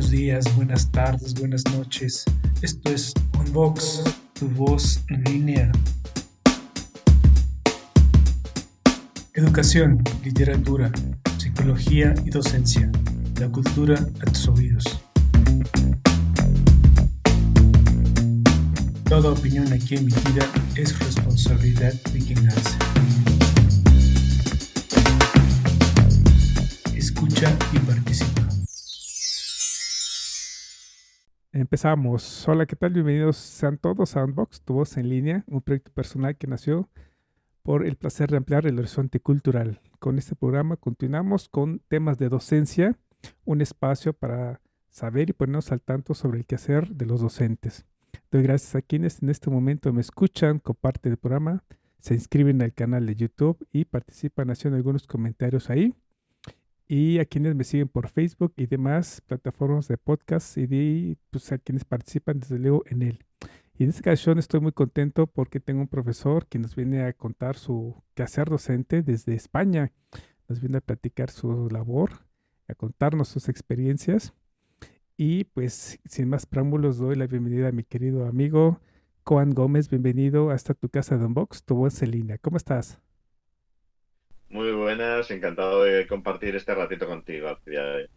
buenos días, buenas tardes, buenas noches. Esto es Unbox, tu voz en línea. Educación, literatura, psicología y docencia. La cultura a tus oídos. Toda opinión aquí emitida es responsabilidad de quien la hace. Escucha y participa. Empezamos. Hola, ¿qué tal? Bienvenidos sean todos a Unbox, tu voz en línea, un proyecto personal que nació por el placer de ampliar el horizonte cultural. Con este programa continuamos con temas de docencia, un espacio para saber y ponernos al tanto sobre el quehacer de los docentes. Doy gracias a quienes en este momento me escuchan, comparten el programa, se inscriben al canal de YouTube y participan haciendo algunos comentarios ahí. Y a quienes me siguen por Facebook y demás plataformas de podcast y pues, a quienes participan desde luego en él. Y en esta ocasión estoy muy contento porque tengo un profesor que nos viene a contar su quehacer docente desde España. Nos viene a platicar su labor, a contarnos sus experiencias. Y pues sin más preámbulos doy la bienvenida a mi querido amigo Coan Gómez. Bienvenido hasta tu casa de Unbox, tu voz en línea. ¿Cómo estás? Muy buenas, encantado de compartir este ratito contigo, Alcibiades.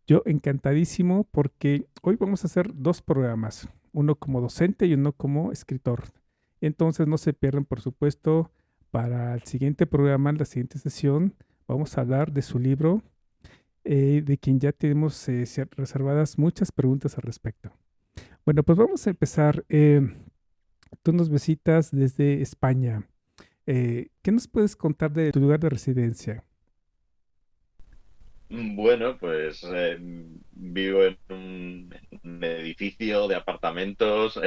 Yo encantadísimo porque hoy vamos a hacer dos programas, uno como docente y uno como escritor. Entonces no se pierdan, por supuesto, para el siguiente programa, la siguiente sesión, vamos a hablar de su libro, de quien ya tenemos reservadas muchas preguntas al respecto. Bueno, pues vamos a empezar. Tú nos visitas desde España. ¿Qué nos puedes contar de tu lugar de residencia? Bueno, pues vivo en un edificio de apartamentos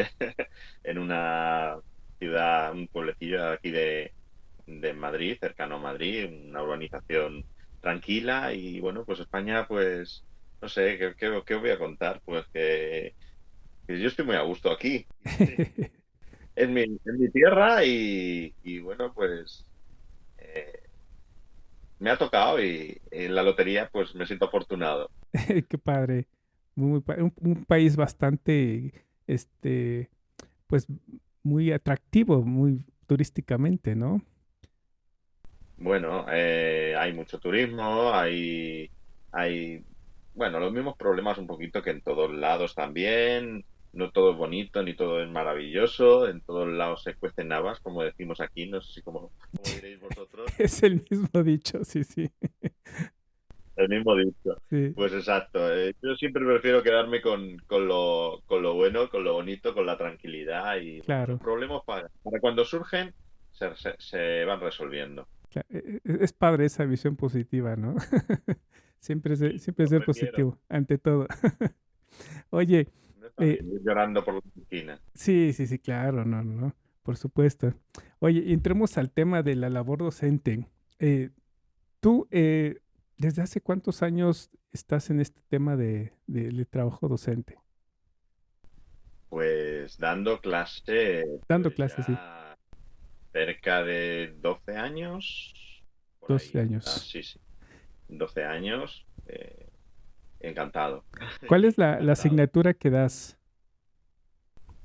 en una ciudad, un pueblecillo aquí de Madrid, cercano a Madrid, una urbanización tranquila y bueno, pues España, pues no sé, ¿qué os voy a contar? Pues que yo estoy muy a gusto aquí. En mi tierra y bueno, pues eh, me ha tocado y en la lotería pues me siento afortunado. Qué padre. Un país bastante, pues, muy atractivo, muy turísticamente, ¿no? Bueno, hay mucho turismo, hay, bueno, los mismos problemas un poquito que en todos lados también. No todo es bonito ni todo es maravilloso. En todos lados se cuecen habas, como decimos aquí. No sé si como diréis vosotros. Es el mismo dicho, sí, sí. El mismo dicho. Sí, Pues exacto. Yo siempre prefiero quedarme con lo bueno, con lo bonito, con la tranquilidad y bueno, los claro. problemas para cuando surgen se van resolviendo. Es padre esa visión positiva, ¿no? Sí, Siempre lo ser prefiero. positivo, ante todo. Oye, No está eh, bien ir llorando por la esquina. sí, sí, sí, claro, no, no, no, por supuesto. Oye, entremos al tema de la labor docente. Eh, Tú, ¿desde hace cuántos años estás en este tema de trabajo docente? Pues dando clase, Dando pues clases, sí, ya cerca de 12 años, por 12 ahí. años. Sí, sí, 12 años. Encantado, ¿Cuál es la encantado. asignatura que das?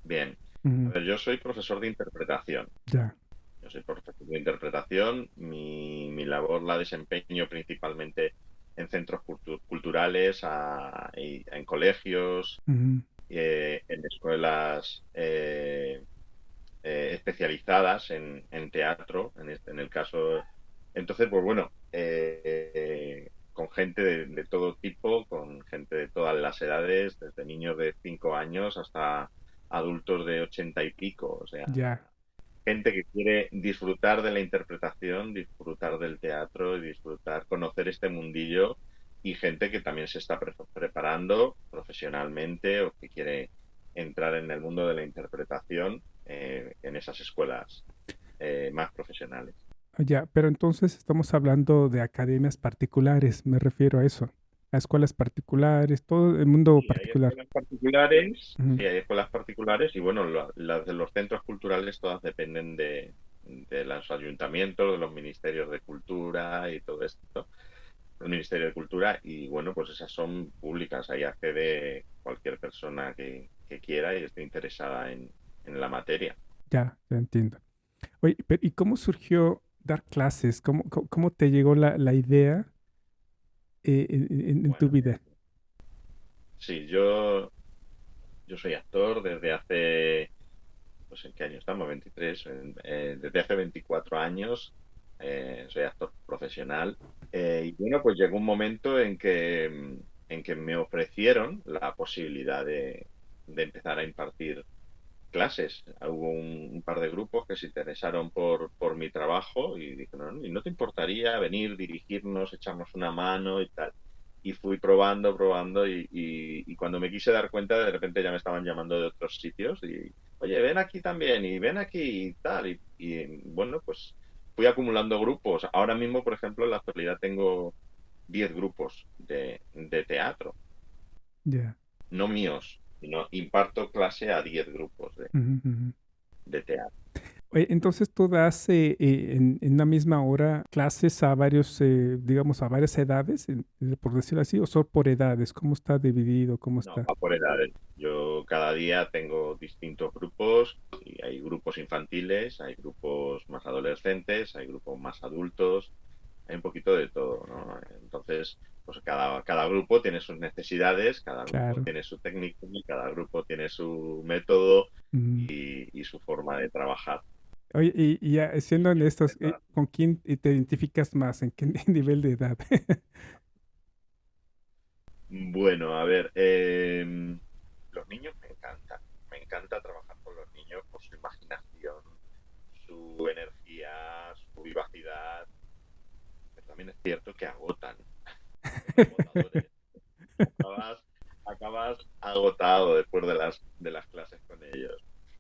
Bien. A Ujú, ver, yo soy profesor de interpretación. ya. Yo soy profesor de interpretación. Mi labor la desempeño principalmente en centros culturales, y en colegios, Ujú, en escuelas especializadas en teatro, en el caso. Entonces, pues bueno, con gente de todo tipo, con gente de todas las edades, desde niños de 5 años hasta adultos de 80 y pico. O sea, ya. gente que quiere disfrutar de la interpretación, disfrutar del teatro y disfrutar, conocer este mundillo y gente que también se está preparando profesionalmente o que quiere entrar en el mundo de la interpretación en esas escuelas más profesionales. Ya, pero entonces estamos hablando de academias particulares, me refiero a eso, a escuelas particulares, todo el mundo Y hay particular. escuelas particulares, Ujú, sí, hay escuelas particulares y bueno, las de los centros culturales todas dependen de los ayuntamientos, de los ministerios de cultura y todo esto. el Ministerio de Cultura y bueno, pues esas son públicas, ahí accede cualquier persona que quiera y esté interesada en la materia. Ya entiendo. Oye, ¿y cómo surgió dar clases? ¿Cómo te llegó la idea en tu Bueno, vida? sí, yo soy actor desde hace, pues ¿en qué año estamos? 23, desde hace 24 años soy actor profesional. Y bueno, pues llegó un momento en que me ofrecieron la posibilidad de empezar a impartir clases. Hubo un par de grupos que se interesaron por mi trabajo y dijeron, ¿y no te importaría venir, dirigirnos, echarnos una mano y tal? Y fui probando y cuando me quise dar cuenta, de repente ya me estaban llamando de otros sitios y, oye, ven aquí también y ven aquí y tal. Y bueno, pues fui acumulando grupos. Ahora mismo, por ejemplo, en la actualidad tengo 10 grupos de teatro, Ya. no míos, sino imparto clase a 10 grupos Ujú, ujú. de teatro. Oye, entonces tú das en una misma hora clases a varios, digamos, a varias edades, por decirlo así, o solo por edades. ¿Cómo está dividido? ¿Cómo No, está? va por edades. Yo cada día tengo distintos grupos y hay grupos infantiles, hay grupos más adolescentes, hay grupos más adultos, hay un poquito de todo, ¿no? Entonces, pues cada grupo tiene sus necesidades, cada grupo Claro. tiene su técnica, cada grupo tiene su método Mm. y su forma de trabajar. Oye, y ya siendo Y honestos, está- ¿con quién te identificas más? ¿En qué nivel de edad? Bueno, a ver, los niños me encantan. Me encanta trabajar con los niños por su imaginación, su energía, su vivacidad. Pero también es cierto que agotan, son agotadores. Acabas, acabas agotado después de las clases con ellos.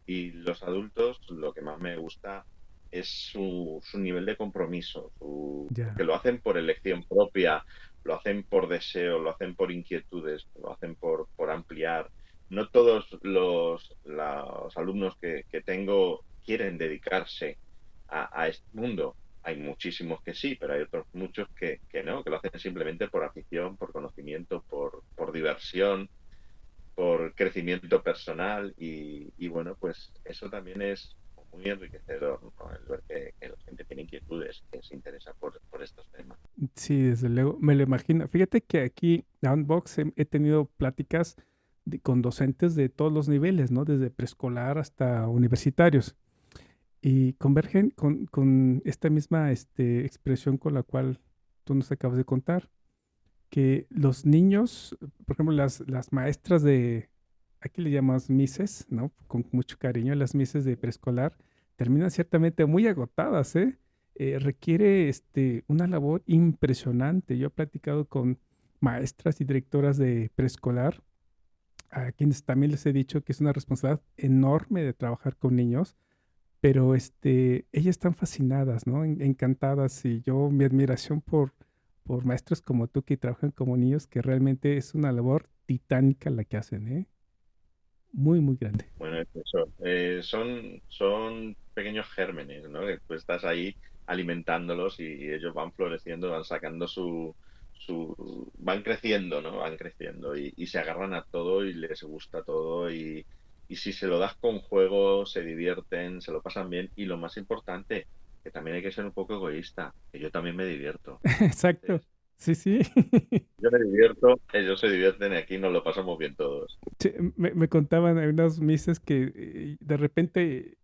Y los adultos, lo que más me gusta es su nivel de compromiso, Ya, porque lo hacen por elección propia, lo hacen por deseo, lo hacen por inquietudes, lo hacen por ampliar. No todos los alumnos que tengo quieren dedicarse a este mundo. Hay muchísimos que sí, pero hay otros muchos que no, que lo hacen simplemente por afición, por conocimiento, por diversión, por crecimiento personal y bueno, pues eso también es muy enriquecedor, ¿no? El ver que la gente tiene inquietudes, que se interesa por estos temas. sí, desde luego, me lo imagino. Fíjate que aquí en Unbox he tenido pláticas con docentes de todos los niveles, ¿no? Desde preescolar hasta universitarios. Y convergen con esta misma expresión con la cual tú nos acabas de contar, que los niños, por ejemplo, las maestras aquí le llamamos mises, ¿no? Con mucho cariño, las mises de preescolar, terminan ciertamente muy agotadas, ¿eh? Requiere una labor impresionante. Yo he platicado con maestras y directoras de preescolar, a quienes también les he dicho que es una responsabilidad enorme de trabajar con niños, pero ellas están fascinadas, ¿no? Encantadas y yo mi admiración por maestros como tú que trabajan como niños, que realmente es una labor titánica la que hacen, ¿eh? Muy, muy grande. Bueno, es eso. Son pequeños gérmenes, ¿no? Que tú estás ahí alimentándolos y ellos van floreciendo, van sacando van creciendo, ¿no? Van creciendo y se agarran a todo y les gusta todo y si se lo das con juego, se divierten, se lo pasan bien y lo más importante, que también hay que ser un poco egoísta, que yo también me divierto. Exacto. Entonces, Sí, sí. yo me divierto, ellos se divierten y aquí nos lo pasamos bien todos. Sí, me contaban unos mises que de repente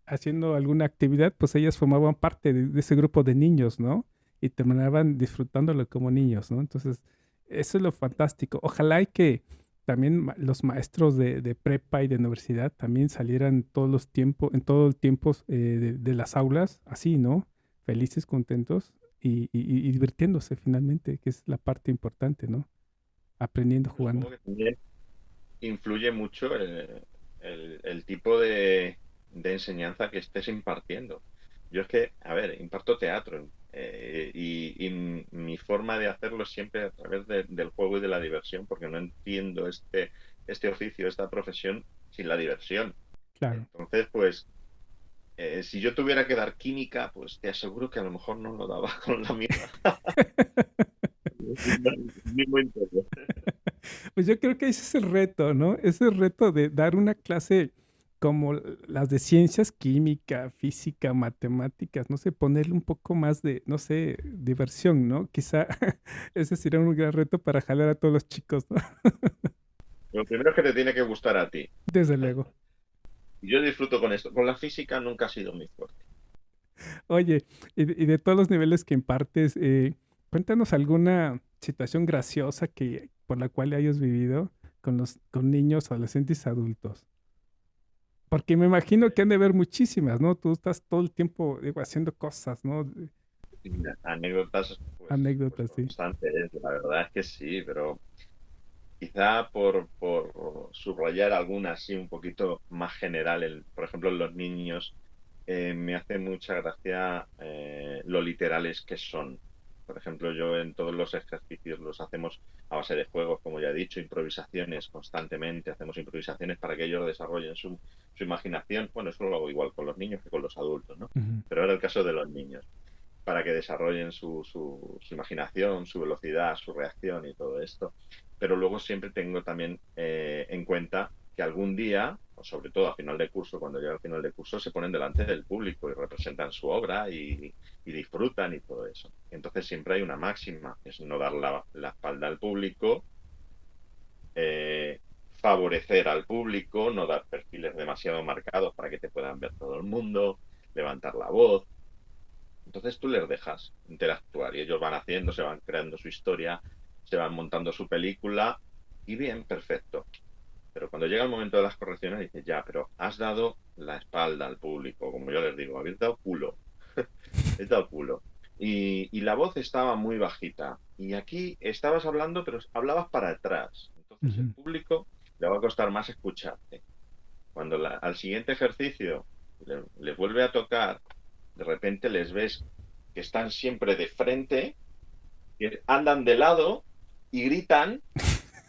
haciendo alguna actividad, pues ellas formaban parte de ese grupo de niños, ¿no? Y terminaban disfrutándolo como niños, ¿no? Entonces, eso es lo fantástico. Ojalá y que también los maestros de prepa y de universidad también salieran todos los tiempos, en todo el tiempo de las aulas, así, ¿no? Felices, contentos y divirtiéndose finalmente, que es la parte importante, ¿no? Aprendiendo, Yo supongo jugando. que también influye mucho el tipo de enseñanza que estés impartiendo. Yo es que, a ver, imparto teatro y mi forma de hacerlo es siempre a través del juego y de la diversión, porque no entiendo este oficio, esta profesión sin la diversión. Claro. Entonces, pues, si yo tuviera que dar química, pues te aseguro que a lo mejor no lo daba con la misma. Ni muy interior. Pues yo creo que ese es el reto, ¿no? Ese es el reto de dar una clase como las de ciencias, química, física, matemáticas, no sé, ponerle un poco más de, no sé, diversión, ¿no? Quizá ese sería un gran reto para jalar a todos los chicos, ¿no? Lo primero es que te tiene que gustar a ti. Desde luego. Y yo disfruto con esto. Con la física nunca ha sido mi fuerte. Oye, y de todos los niveles que impartes, cuéntanos alguna situación graciosa que por la cual hayas vivido con niños, adolescentes y adultos. Porque me imagino que han de haber muchísimas, ¿no? Tú estás todo el tiempo, digo, haciendo cosas, ¿no? Anécdotas, pues Anécdotas, sí. constantes. La verdad es que sí, pero quizá por subrayar alguna así un poquito más general, por ejemplo, en los niños, me hace mucha gracia lo literales que son. Por ejemplo, yo en todos los ejercicios los hacemos a base de juegos, como ya he dicho, improvisaciones constantemente, hacemos improvisaciones para que ellos desarrollen su imaginación. Bueno, eso lo hago igual con los niños que con los adultos, ¿no? Ujú, Pero era el caso de los niños, para que desarrollen su imaginación, su velocidad, su reacción y todo esto. Pero luego siempre tengo también en cuenta que algún día, o sobre todo a final de curso, cuando llega al final de curso, se ponen delante del público y representan su obra y disfrutan y todo eso. Entonces siempre hay una máxima, es no dar la espalda al público, eh, favorecer al público, no dar perfiles demasiado marcados para que te puedan ver todo el mundo, levantar la voz. Entonces tú les dejas interactuar y ellos van haciendo, se van creando su historia, se van montando su película y bien, perfecto. Pero cuando llega el momento de las correcciones dices, ya, pero has dado la espalda al público, como yo les digo, habéis dado culo, habéis dado culo. Y la voz estaba muy bajita. Y aquí estabas hablando, pero hablabas para atrás. Entonces el ujú. público le va a costar más escucharte. Cuando al siguiente ejercicio les vuelve a tocar, de repente les ves que están siempre de frente, que andan de lado y gritan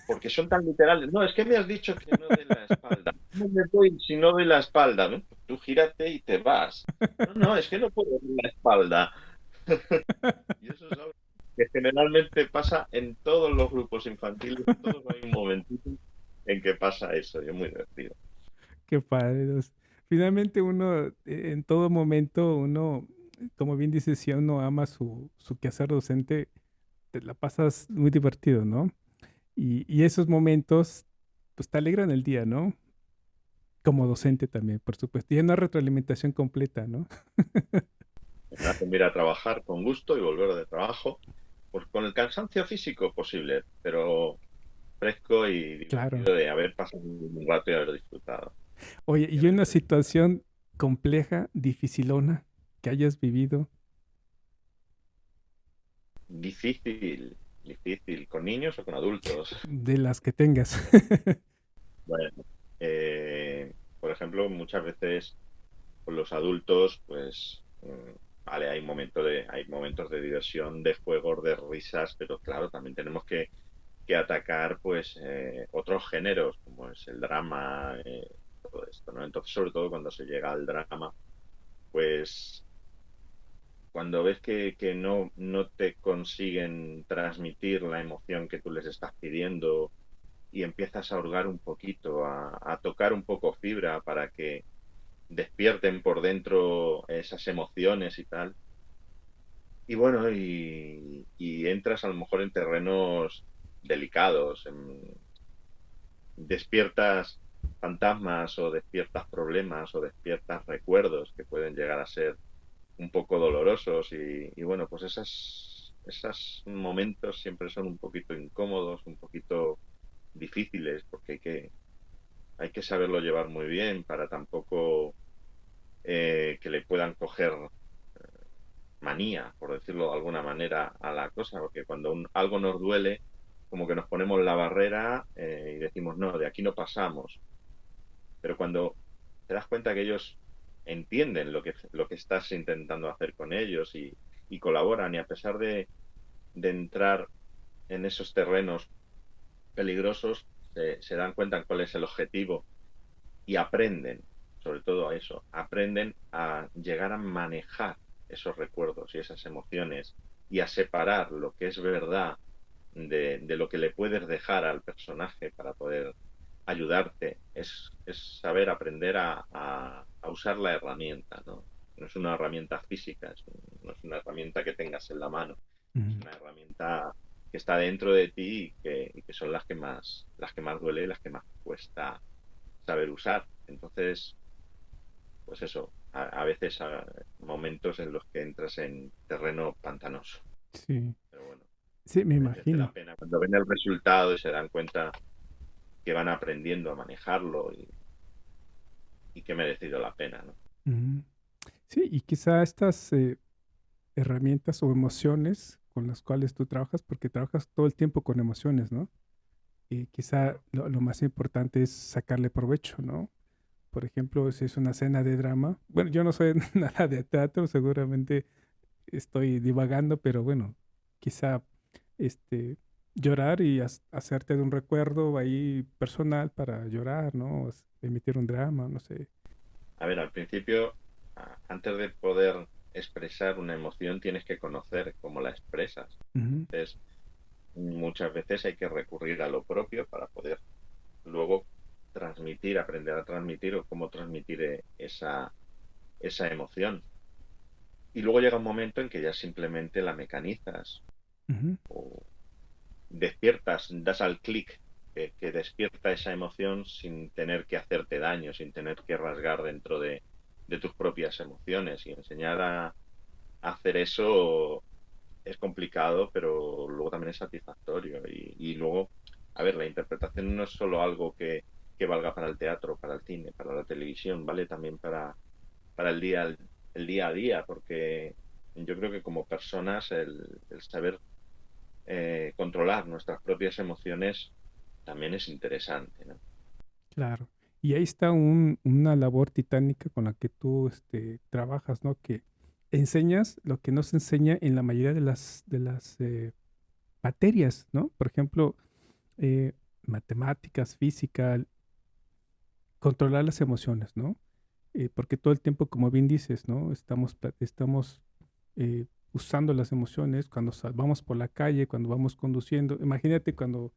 porque son tan literales. No, es que me has dicho que no de la espalda. ¿Cómo me voy si no doy la espalda? ¿No? Pues tú gírate y te vas. No, no, es que no puedo dar la espalda. Y eso es algo que generalmente pasa en todos los grupos infantiles. Todos hay un momentito en que pasa eso y es muy divertido. Qué padre. Finalmente uno, en todo momento, uno, como bien dices, si uno ama su quehacer docente, te la pasas muy divertido, ¿no? Y esos momentos, pues te alegran el día, ¿no? Como docente también, por supuesto. Y una retroalimentación completa, ¿no? Me hacen ir a trabajar con gusto y volver de trabajo, pues con el cansancio físico posible, pero fresco y Claro. divertido de haber pasado un rato y haber disfrutado. Oye, Y y haber una aprendido. situación compleja, dificilona, que hayas vivido, Difícil, difícil, ¿con niños o con adultos? de las que tengas. Bueno, por ejemplo, muchas veces con los adultos, pues, vale, hay momentos de diversión, de juegos, de risas, pero claro, también tenemos que atacar, pues, otros géneros, como es el drama, todo esto, ¿no? Entonces, sobre todo cuando se llega al drama, pues cuando ves que no te consiguen transmitir la emoción que tú les estás pidiendo y empiezas a hurgar un poquito, a tocar un poco fibra para que despierten por dentro esas emociones y tal. Y bueno, y entras a lo mejor en terrenos delicados, despiertas fantasmas o despiertas problemas o despiertas recuerdos que pueden llegar a ser un poco dolorosos y bueno, pues esos momentos siempre son un poquito incómodos, un poquito difíciles porque hay que saberlo llevar muy bien para tampoco que le puedan coger manía, por decirlo de alguna manera, a la cosa, porque cuando algo nos duele, como que nos ponemos la barrera y decimos, no, de aquí no pasamos. Pero cuando te das cuenta que ellos entienden lo que estás intentando hacer con ellos y colaboran, y a pesar de entrar en esos terrenos peligrosos, se dan cuenta cuál es el objetivo y aprenden, sobre todo a eso, aprenden a llegar a manejar esos recuerdos y esas emociones y a separar lo que es verdad de lo que le puedes dejar al personaje para poder ayudarte, es saber aprender a usar la herramienta, ¿no? No es una herramienta física, no es una herramienta que tengas en la mano, es Ujú. una herramienta que está dentro de ti y que son las que más duele y las que más cuesta saber usar. Entonces, pues eso, a veces momentos en los que entras en terreno pantanoso. Sí, Pero bueno, sí, me merece la imagino. pena. Cuando ven el resultado y se dan cuenta que van aprendiendo a manejarlo y que ha merecido la pena, ¿no? Ujú. Sí, y quizá estas herramientas o emociones con las cuales tú trabajas, porque trabajas todo el tiempo con emociones, ¿no? Y quizá Claro. lo más importante es sacarle provecho, ¿no? Por ejemplo, si es una escena de drama, bueno, yo no soy nada de teatro, seguramente estoy divagando, pero bueno, quizá este, llorar y hacerte de un recuerdo ahí personal para llorar, ¿no? Emitir un drama, no sé. A ver, al principio, antes de poder expresar una emoción, tienes que conocer cómo la expresas. Ujú, Entonces, muchas veces hay que recurrir a lo propio para poder luego transmitir, aprender a transmitir o cómo transmitir esa emoción. Y luego llega un momento en que ya simplemente la mecanizas ujú, o despiertas, das al clic que despierta esa emoción sin tener que hacerte daño, sin tener que rasgar dentro de tus propias emociones. Y enseñar a hacer eso es complicado, pero luego también es satisfactorio. Y luego, a ver, la interpretación no es solo algo que valga para el teatro, para el cine, para la televisión, vale también para el día a día, porque yo creo que como personas el saber controlar nuestras propias emociones también es interesante, ¿no? claro. Y ahí está una labor titánica con la que tú trabajas, ¿no? Que enseñas lo que no se enseña en la mayoría de las materias, ¿no? Por ejemplo, eh, matemáticas, física, controlar las emociones, ¿no? Porque todo el tiempo, como bien dices, ¿no? Estamos usando las emociones cuando vamos por la calle, cuando vamos conduciendo. Imagínate cuando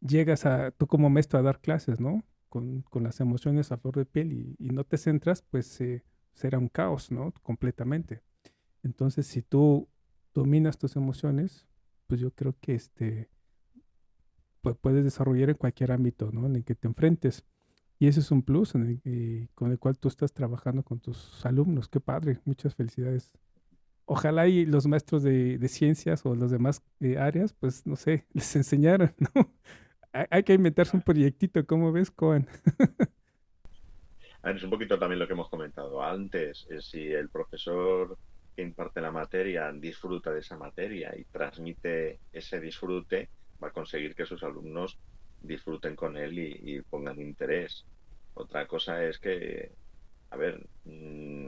llegas tú como maestro a dar clases, ¿no? Con las emociones a flor de piel y no te centras, pues será un caos, ¿no? Completamente. Entonces, si tú dominas tus emociones, pues yo creo que puedes desarrollar en cualquier ámbito, ¿no? En el que te enfrentes. Y ese es un plus con el cual tú estás trabajando con tus alumnos. Qué padre, muchas felicidades. Ojalá y los maestros de ciencias o las demás áreas, pues no sé, les enseñaran, ¿no? Hay que inventarse un proyectito, ¿cómo ves, Coan? A ver, es un poquito también lo que hemos comentado antes, es si el profesor que imparte la materia disfruta de esa materia y transmite ese disfrute, va a conseguir que sus alumnos disfruten con él y pongan interés. Otra cosa es que, a ver,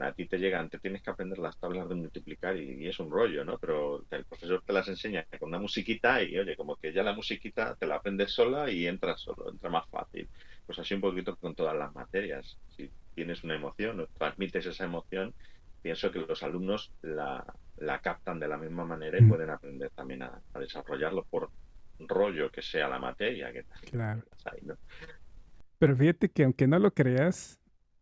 a ti te llegan, te tienes que aprender las tablas de multiplicar y es un rollo, ¿no? Pero el profesor te las enseña con una musiquita y, oye, como que ya la musiquita te la aprendes sola y entras solo, entra más fácil. Pues así un poquito con todas las materias. Si tienes una emoción o transmites esa emoción, pienso que los alumnos la captan de la misma manera y Mm, pueden aprender también a desarrollarlo por rollo que sea la materia, que claro. también las hay, ¿no? Pero fíjate que aunque no lo creas,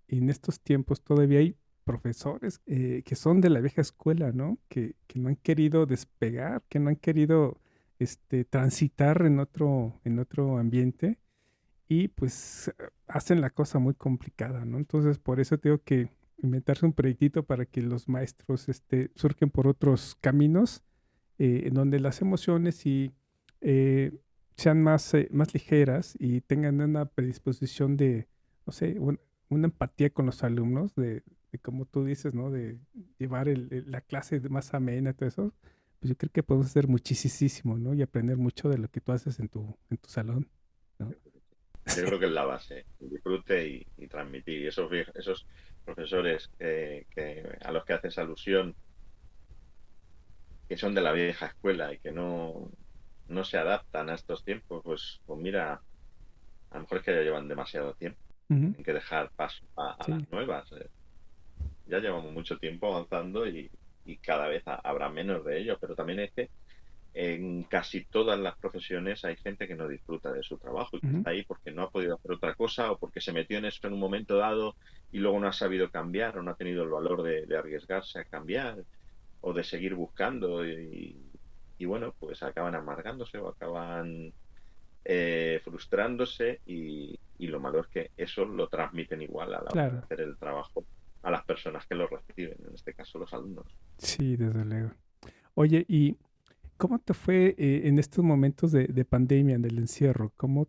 en estos tiempos todavía hay profesores que son de la vieja escuela, ¿no? Que no han querido despegar, que no han querido transitar en otro ambiente y pues hacen la cosa muy complicada, ¿no? Entonces, por eso tengo que inventarse un proyectito para que los maestros surgen por otros caminos en donde las emociones eh, sean más ligeras y tengan una predisposición de, no sé, una empatía con los alumnos, de como tú dices, ¿no? De llevar la clase más amena, todo eso. Pues yo creo que podemos hacer muchísimo, ¿no? Y aprender mucho de lo que tú haces en tu salón, ¿no? Yo creo que es la base, el disfrute y transmitir. Y esos profesores a los que haces alusión, que son de la vieja escuela y que no se adaptan a estos tiempos, pues mira, a lo mejor es que ya llevan demasiado tiempo. Ujú, Tienen que dejar paso a las sí, nuevas. Ya llevamos mucho tiempo avanzando y cada vez habrá menos de ello, pero también es que en casi todas las profesiones hay gente que no disfruta de su trabajo y que Ujú. está ahí porque no ha podido hacer otra cosa o porque se metió en eso en un momento dado y luego no ha sabido cambiar o no ha tenido el valor de arriesgarse a cambiar o de seguir buscando y bueno, pues acaban amargándose o acaban frustrándose y lo malo es que eso lo transmiten igual a la hora de Claro, hacer el trabajo a las personas que lo reciben, en este caso los alumnos. sí, desde luego. Oye, ¿y cómo te fue en estos momentos de pandemia, del encierro? ¿Cómo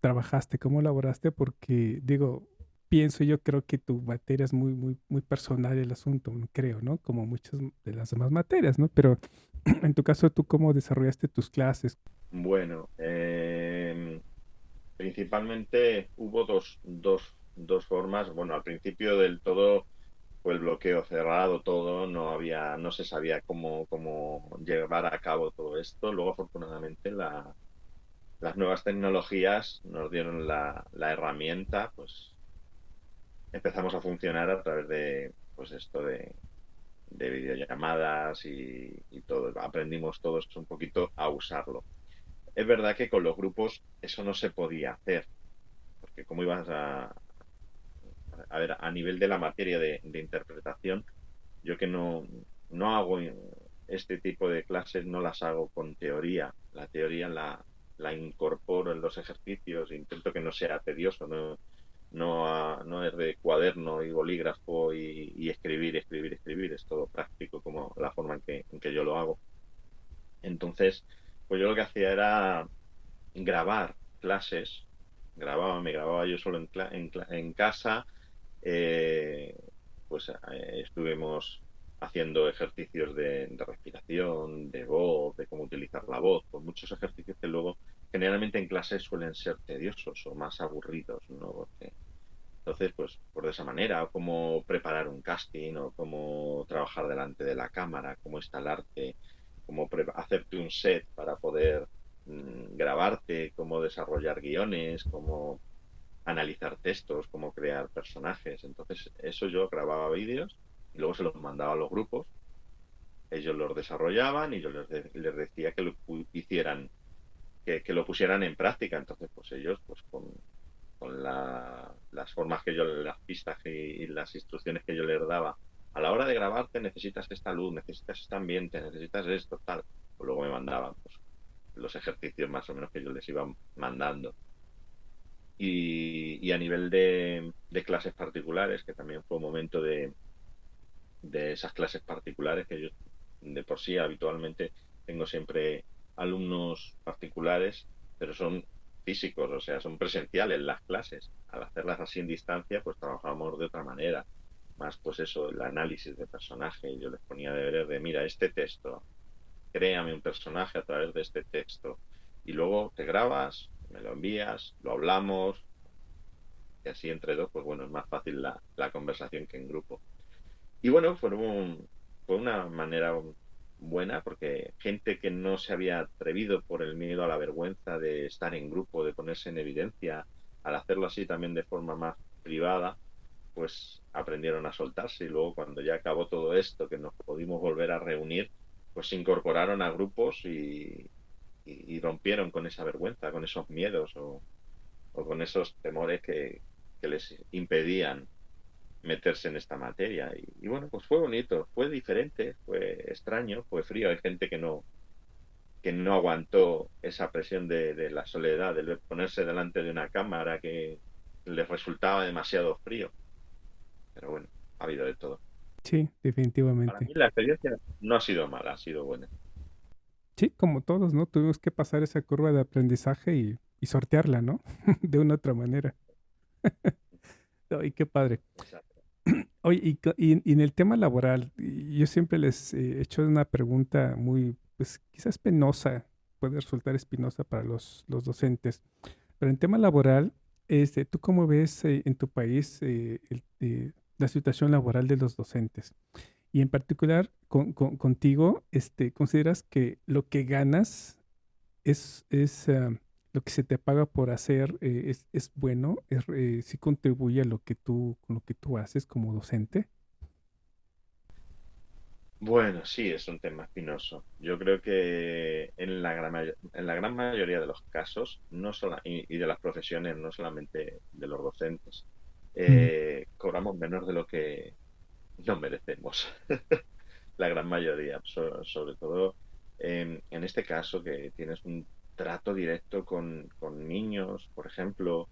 trabajaste? ¿Cómo laboraste? Porque digo, pienso yo, creo que tu materia es muy personal el asunto, creo, ¿no? Como muchas de las demás materias, ¿no? Pero en tu caso, ¿tú cómo desarrollaste tus clases? Bueno, principalmente hubo dos formas. Bueno, al principio del todo fue el bloqueo cerrado, todo, no se sabía cómo llevar a cabo todo esto. Luego, afortunadamente, las nuevas tecnologías nos dieron la herramienta, pues empezamos a funcionar a través de, pues esto de videollamadas y todo. Aprendimos todos un poquito a usarlo. Es verdad que con los grupos eso no se podía hacer, porque cómo ibas a ver, a nivel de la materia de interpretación, yo que no hago este tipo de clases, no las hago con teoría. La teoría la incorporo en los ejercicios, intento que no sea tedioso, no es de cuaderno y bolígrafo y escribir, escribir, escribir, es todo práctico como la forma en que yo lo hago. Entonces, pues yo lo que hacía era grabar clases, me grababa yo solo en casa, eh, pues estuvimos haciendo ejercicios de respiración, de voz, de cómo utilizar la voz, pues muchos ejercicios que luego generalmente en clases suelen ser tediosos o más aburridos, ¿no? Entonces, pues por de esa manera, o cómo preparar un casting, o cómo trabajar delante de la cámara, cómo instalarte, hacerte un set para poder grabarte, cómo desarrollar guiones, cómo analizar textos, cómo crear personajes. Entonces, eso yo grababa vídeos y luego se los mandaba a los grupos, ellos los desarrollaban y yo les decía que lo hicieran, que lo pusieran en práctica. Entonces, pues ellos, pues con las formas que yo, las pistas y las instrucciones que yo les daba. A la hora de grabarte necesitas esta luz, necesitas este ambiente, necesitas esto, tal. Pues luego me mandaban pues, los ejercicios más o menos que yo les iba mandando. Y a nivel de clases particulares, que también fue un momento de esas clases particulares que yo de por sí habitualmente tengo siempre alumnos particulares, pero son físicos, o sea, son presenciales las clases. Al hacerlas así en distancia, pues trabajamos de otra manera. Más pues eso, el análisis de personaje. Yo les ponía deberes de, mira, este texto, créame un personaje a través de este texto. Y luego te grabas, me lo envías, lo hablamos, y así entre dos, pues bueno, es más fácil la conversación que en grupo. Y bueno, fue una manera buena porque gente que no se había atrevido por el miedo a la vergüenza de estar en grupo, de ponerse en evidencia, al hacerlo así también de forma más privada, pues aprendieron a soltarse y luego cuando ya acabó todo esto, que nos pudimos volver a reunir, pues se incorporaron a grupos y rompieron con esa vergüenza, con esos miedos o con esos temores que les impedían meterse en esta materia. Y bueno, pues fue bonito, fue diferente, fue extraño, fue frío. Hay gente que no aguantó esa presión de la soledad, de ponerse delante de una cámara que les resultaba demasiado frío. Pero bueno, ha habido de todo. Sí, Para definitivamente. mí la experiencia no ha sido mala, ha sido buena. Sí, como todos, ¿no? Tuvimos que pasar esa curva de aprendizaje y sortearla, ¿no? De una u otra manera. Ay, qué padre. Exacto. Oye, y en el tema laboral, yo siempre les he hecho una pregunta muy, pues quizás penosa, puede resultar espinosa para los docentes, pero en tema laboral, ¿tú cómo ves en tu país la situación laboral de los docentes? Y en particular, contigo, ¿consideras que lo que ganas es lo que se te paga por hacer, es bueno? ¿Sí contribuye a lo que con lo que tú haces como docente? Bueno, sí, es un tema espinoso. Yo creo que en la gran mayoría de los casos, y de las profesiones, no solamente de los docentes, Mm, cobramos menos de lo que nos merecemos. La gran mayoría, sobre todo en este caso que tienes un trato directo con niños, por ejemplo,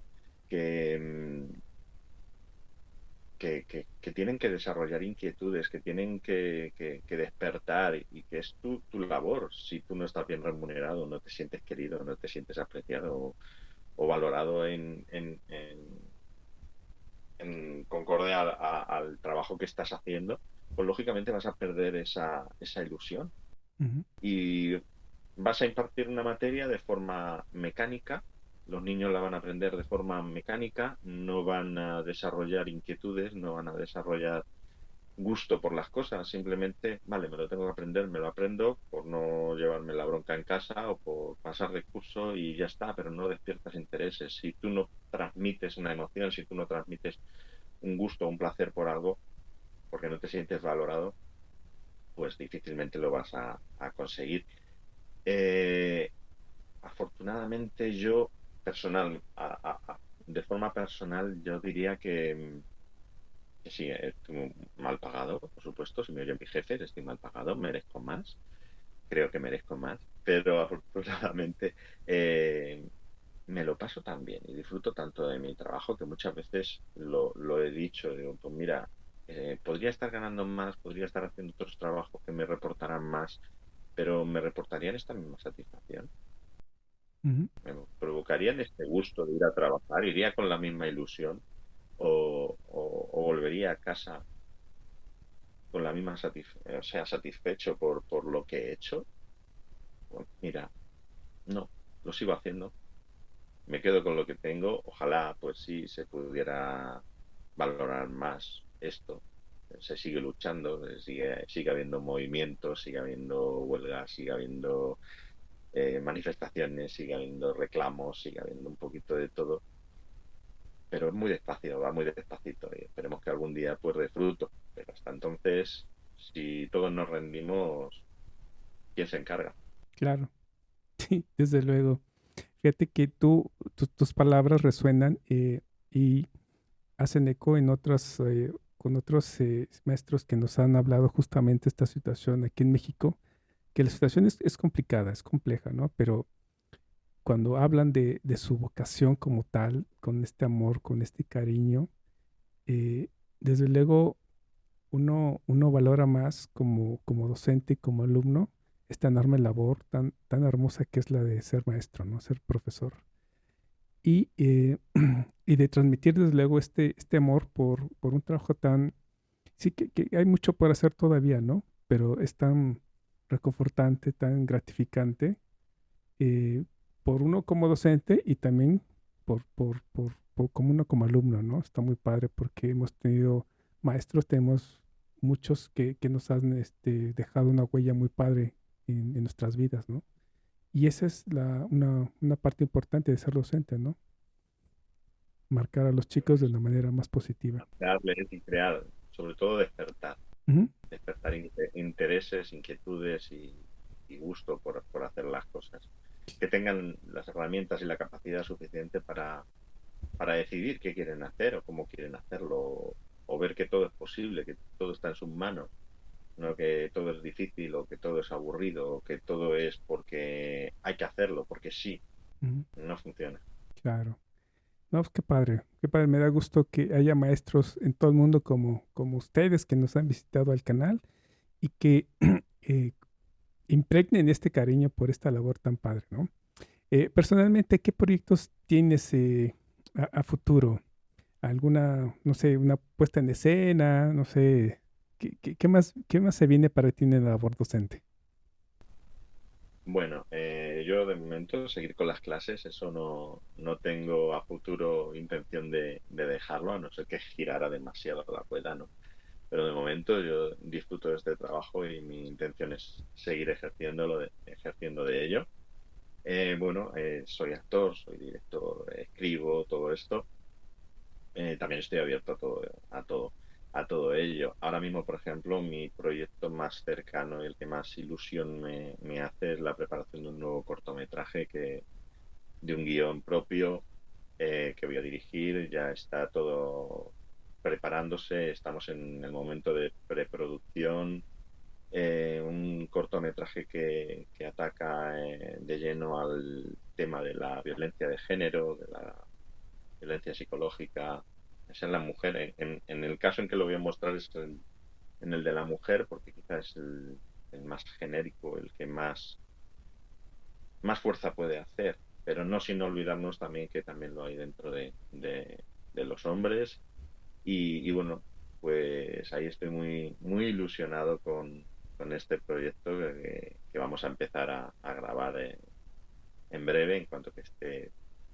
que, que tienen que desarrollar inquietudes, que tienen que despertar y que es tu labor. Si tú no estás bien remunerado, no te sientes querido, no te sientes apreciado o valorado en concordia al trabajo que estás haciendo, pues lógicamente vas a perder esa ilusión ujú, y vas a impartir una materia de forma mecánica. Los niños la van a aprender de forma mecánica, no van a desarrollar inquietudes, no van a desarrollar gusto por las cosas, simplemente, vale, me lo tengo que aprender, me lo aprendo por no llevarme la bronca en casa o por pasar de curso y ya está, pero no despiertas intereses. Si tú no transmites una emoción, si tú no transmites un gusto, un placer por algo, porque no te sientes valorado, pues difícilmente lo vas a conseguir. Eh, Afortunadamente yo, de forma personal, yo diría que sí, estoy mal pagado, por supuesto. Si me oye mi jefe, estoy mal pagado, merezco más, creo que merezco más, pero afortunadamente eh, me lo paso tan bien y disfruto tanto de mi trabajo que muchas veces lo he dicho. Digo, pues mira, podría estar ganando más, podría estar haciendo otros trabajos que me reportarán más, pero me reportarían esta misma satisfacción. ujú. Me provocarían este gusto de ir a trabajar, iría con la misma ilusión o volvería a casa con la misma o sea, satisfecho por lo que he hecho. Pues mira, no, lo sigo haciendo, me quedo con lo que tengo, ojalá pues sí se pudiera valorar más esto. Se sigue luchando, sigue habiendo movimientos, sigue habiendo huelgas, sigue habiendo manifestaciones, sigue habiendo reclamos, sigue habiendo un poquito de todo, pero es muy despacio, va muy despacito y esperemos que algún día pues dé fruto. Pero hasta entonces, si todos nos rendimos, ¿quién se encarga? Claro, sí, desde luego. Fíjate que tus palabras resuenan y hacen eco en con otros maestros que nos han hablado justamente esta situación aquí en México, que la situación es complicada, es compleja, ¿no? Pero cuando hablan de su vocación como tal, con este amor, con este cariño, eh, desde luego uno valora más como docente y como alumno esta enorme labor tan hermosa que es la de ser maestro, ¿no? Ser profesor. Y de transmitir desde luego este amor por un trabajo tan, sí que hay mucho por hacer todavía, ¿no? Pero es tan reconfortante, tan gratificante, eh, por uno como docente y también como uno como alumno, ¿no? Está muy padre porque hemos tenido maestros, tenemos muchos que nos han dejado una huella muy padre en nuestras vidas, ¿no? Y esa es una parte importante de ser docente, ¿no? Marcar a los chicos de una manera más positiva. Darles y crear, sobre todo despertar, Ujú, despertar intereses, inquietudes y gusto por hacer las cosas. Que tengan las herramientas y la capacidad suficiente para decidir qué quieren hacer o cómo quieren hacerlo, o ver que todo es posible, que todo está en sus manos, no que todo es difícil o que todo es aburrido o que todo es porque hay que hacerlo, porque sí, ujú, no funciona. claro. No, pues qué padre, me da gusto que haya maestros en todo el mundo como ustedes que nos han visitado al canal y que eh, impregnen este cariño por esta labor tan padre, ¿no? Personalmente, ¿qué proyectos tienes a futuro? ¿Alguna, no sé, una puesta en escena? No sé, qué más se viene para ti en la labor docente? Bueno, yo de momento seguir con las clases, eso no tengo a futuro intención de dejarlo, a no ser que girara demasiado la rueda, ¿no? Pero de momento yo disfruto de este trabajo y mi intención es seguir ejerciendo de ello. Bueno, soy actor, soy director, escribo, todo esto. También estoy abierto a todo, a todo. a todo ello. Ahora mismo, por ejemplo, mi proyecto más cercano y el que más ilusión me hace es la preparación de un nuevo cortometraje de un guión propio que voy a dirigir. Ya está todo preparándose, estamos en el momento de preproducción. Un cortometraje que ataca de lleno al tema de la violencia de género, de la violencia psicológica hacia la mujer. En el caso en que lo voy a mostrar es en el de la mujer, porque quizás es el más genérico, el que más fuerza puede hacer, pero no sin olvidarnos también que también lo hay dentro de los hombres. Y bueno, pues ahí estoy muy ilusionado con este proyecto que vamos a empezar a grabar en breve, en cuanto que esté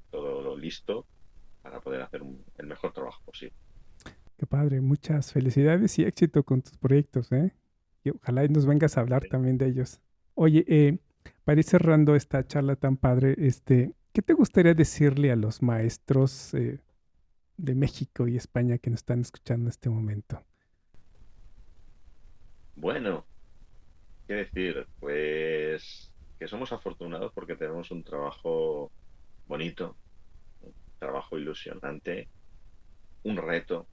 todo listo para poder hacer el mejor trabajo posible. Qué padre, muchas felicidades y éxito con tus proyectos, ¿eh? Y ojalá y nos vengas a hablar también de ellos. Oye, para ir cerrando esta charla tan padre, ¿qué te gustaría decirle a los maestros de México y España que nos están escuchando en este momento? Bueno, ¿qué decir? Pues que somos afortunados porque tenemos un trabajo bonito, un trabajo ilusionante, un reto,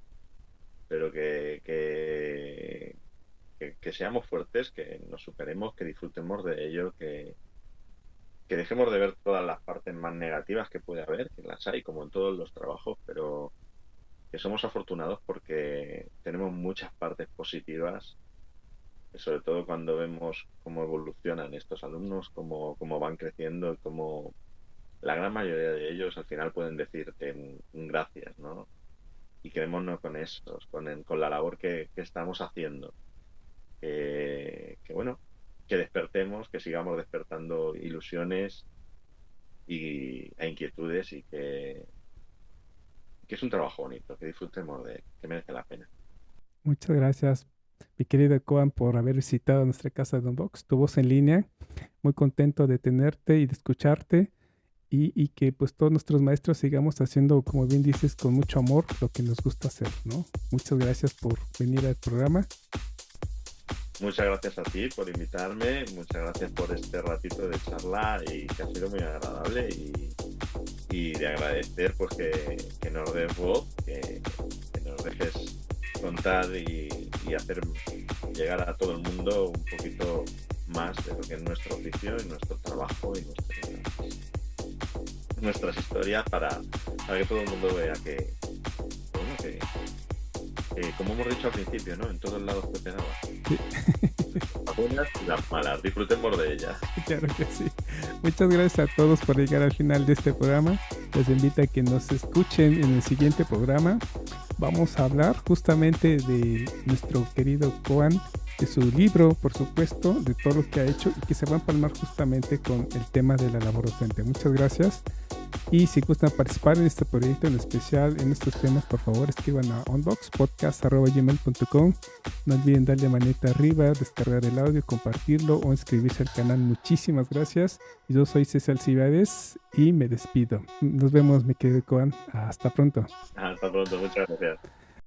pero que seamos fuertes, que nos superemos, que disfrutemos de ello, que dejemos de ver todas las partes más negativas que puede haber, que las hay como en todos los trabajos, pero que somos afortunados porque tenemos muchas partes positivas, sobre todo cuando vemos cómo evolucionan estos alumnos, cómo van creciendo y cómo la gran mayoría de ellos al final pueden decirte un gracias, ¿no? Y quedémonos con eso, con la labor que estamos haciendo. Bueno, que despertemos, que sigamos despertando ilusiones e inquietudes y que es un trabajo bonito, que disfrutemos de él, que merece la pena. Muchas gracias, mi querido Koan, por haber visitado nuestra casa de Unbox, tu voz en línea. Muy contento de tenerte y de escucharte y que pues todos nuestros maestros sigamos haciendo, como bien dices, con mucho amor lo que nos gusta hacer, ¿no? Muchas gracias por venir al programa. Muchas gracias a ti por invitarme, muchas gracias por este ratito de charla y que ha sido muy agradable y de agradecer pues que nos des voz, que nos dejes contar y hacer llegar a todo el mundo un poquito más de lo que es nuestro oficio y nuestro trabajo y nuestras historias para que todo el mundo vea que como hemos dicho al principio, ¿no? En todos lados cuecen habas. Sí. Las buenas y las malas, disfrutemos de ellas. Claro que sí. Muchas gracias a todos por llegar al final de este programa. Les invito a que nos escuchen en el siguiente programa. Vamos a hablar justamente de nuestro querido Koan, de su libro, por supuesto, de todo lo que ha hecho y que se va a empalmar justamente con el tema de la labor docente. Muchas gracias. Y si gustan participar en este proyecto, en especial en estos temas, por favor escriban a unboxpodcast@gmail.com. No olviden darle manita arriba, descargar el audio, compartirlo o inscribirse al canal. Muchísimas gracias. Yo soy César Cibades y me despido. Nos vemos, mi querido Koan. Hasta pronto. Hasta pronto, muchas gracias.